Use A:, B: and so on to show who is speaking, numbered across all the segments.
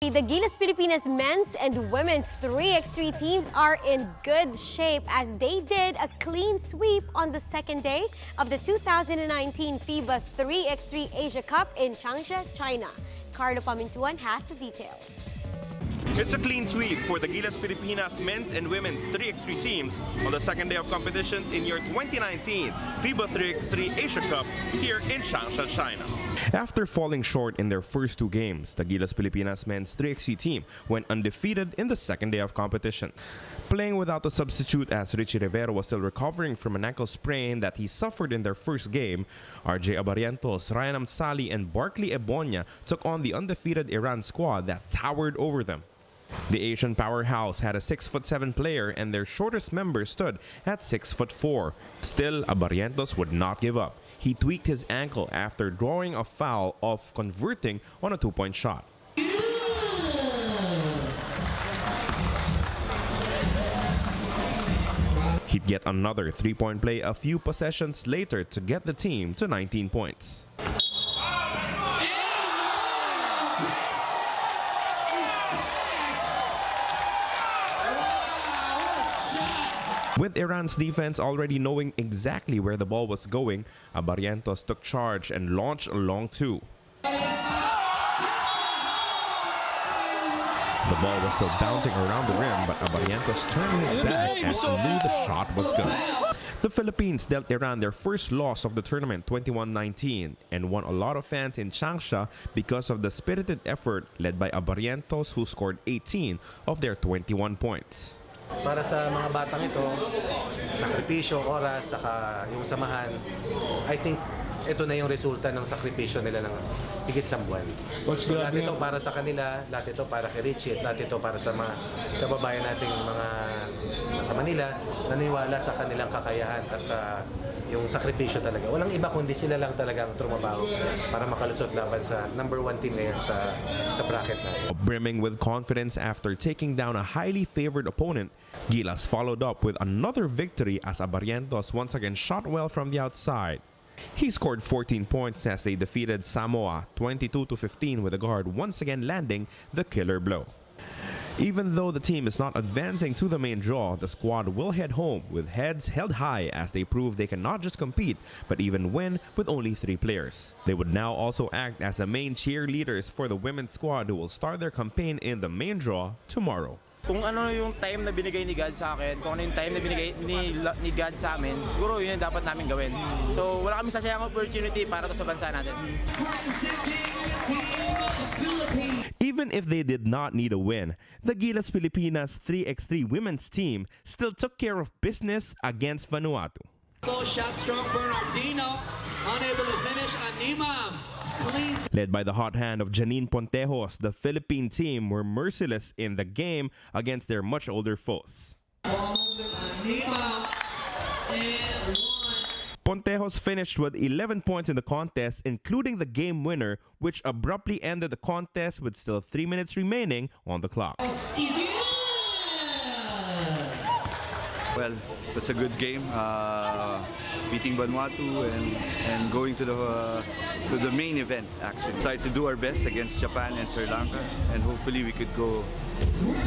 A: The Gilas Pilipinas men's and women's 3x3 teams are in good shape as they did a clean sweep on the second day of the 2019 FIBA 3x3 Asia Cup in Changsha, China. Carlo Pamintuan has the details.
B: It's a clean sweep for the Gilas Pilipinas men's and women's 3x3 teams on the second day of competitions in year 2019 FIBA 3x3 Asia Cup here in Changsha, China. After falling short in their first two games, the Gilas Pilipinas men's 3x3 team went undefeated in the second day of competition. Playing without a substitute as Richie Rivero was still recovering from an ankle sprain that he suffered in their first game, RJ Abarientos, Ryan Amsali, and Barkley Ebonia took on the undefeated Iran squad that towered over them. The Asian powerhouse had a 6'7" player and their shortest member stood at 6'4". Still, Abarientos would not give up. He tweaked his ankle after drawing a foul of converting on a two-point shot. He'd get another three-point play a few possessions later to get the team to 19 points. With Iran's defense already knowing exactly where the ball was going, Abarientos took charge and launched a long two. The ball was still bouncing around the rim, but Abarientos turned his back as he knew the shot was good. The Philippines dealt Iran their first loss of the tournament 21-19 and won a lot of fans in Changsha because of the spirited effort led by Abarientos, who scored 18 of their 21 points.
C: Para sa mga batang ito, sakripisyo, oras, saka yung samahan, I think ito na yung resulta ng sakripisyo nila ng higit sa buwan. So, lahat ito para sa kanila, lahat ito para kay Richie, at lahat ito para sa mga kababayan nating mga sa Manila, naniwala sa kanilang kakayahan at yung sakripisyo talaga. Walang iba kundi sila lang talagang trumabaho para makalusot laban sa number 1 team ngayon sa bracket natin.
B: Brimming with confidence after taking down a highly favored opponent, Gilas followed up with another victory as Abarientos once again shot well from the outside. He scored 14 points as they defeated Samoa 22-15 with the guard once again landing the killer blow. Even though the team is not advancing to the main draw, the squad will head home with heads held high as they prove they can not just compete but even win with only 3 players. They would now also act as the main cheerleaders for the women's squad who will start their campaign in the main draw tomorrow.
D: Kung ano yung time na binigay ni God sa akin, kung ano yung time na binigay ni God sa amin, siguro yun yung dapat namin gawin. So wala kaming sasayang opportunity para to sa bansa natin.
B: Even if they did not need a win, the Gilas Pilipinas 3x3 women's team still took care of business against Vanuatu.
E: Shot stroke Bernardino, unable to finish. Animam.
B: Led by the hot hand of Janine Pontejos, the Philippine team were merciless in the game against their much older foes. Pontejos finished with 11 points in the contest, including the game winner, which abruptly ended the contest with still 3 minutes remaining on the clock.
F: Well, it was a good game, beating Vanuatu and going to the main event. Actually, tried to do our best against Japan and Sri Lanka, and hopefully we could go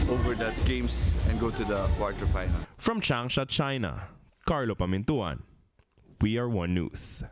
F: over that games and go to the quarterfinal.
B: From Changsha, China, Carlo Pamintuan, We Are One News.